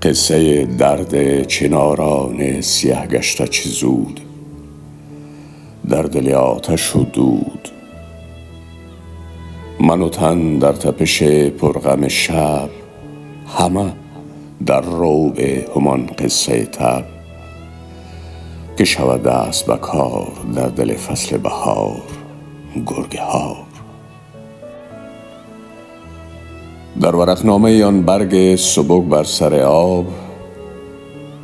قصه درد چناران سیه گشته چه زود، در دل آتش و دود. من و تن در تپش پرغم شب، همه در روع همان قصه تب. که شود دست به کار در دل فصل بهار، گرگ هار. در ورقنامه آن برگ سبک بر سر آب،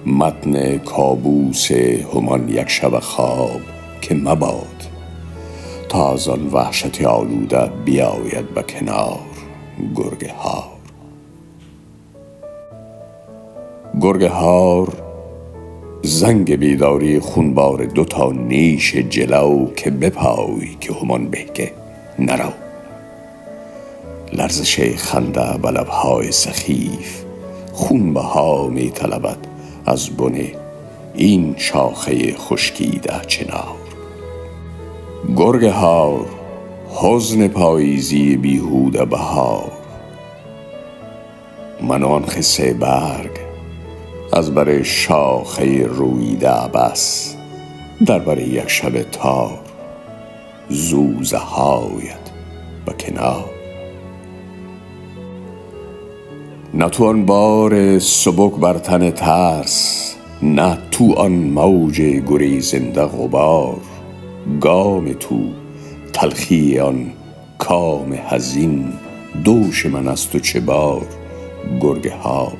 متن کابوس همان یک شب خواب. که مباد تا از آن وحشت آلوده بیاید به کنار، گرگ هار. گرگ هار زنگ بیداری خونبار دوتا نیش جلو. که بپای که همان به که نرو. لرزش خنده به لبهای سخیف، خون بها می طلبد از بن این شاخه خشکیده چنار. گرگ هار حزن پاییزی بیهوده بهار. من آن خسه برگ از بر شاخه رویده عبس، در بر یک شب تار زوزه هاید به کنار. نه تو آن بار سبک بر تن ترس، نه تو آن موج گریزنده غبار. گام تو تلخی آن کام حزین، دوش من از تو چه بار، گرگ هار.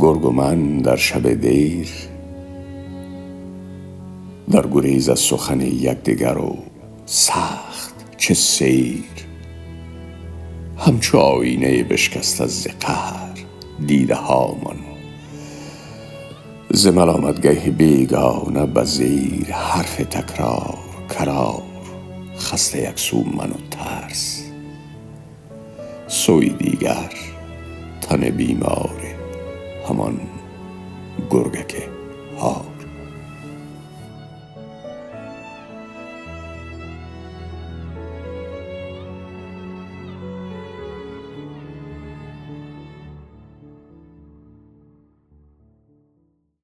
گرگ و من در شب دیر، در گریز از سخن یکدیگر و سخت چه سیر. همچو آینه بشکست از قهر دیده هامان، ز ملامتگه بیگانه به زیر حرف تکرار کرار. خسته یک سو من و ترس، سوی دیگر تن بیمار همان گرگک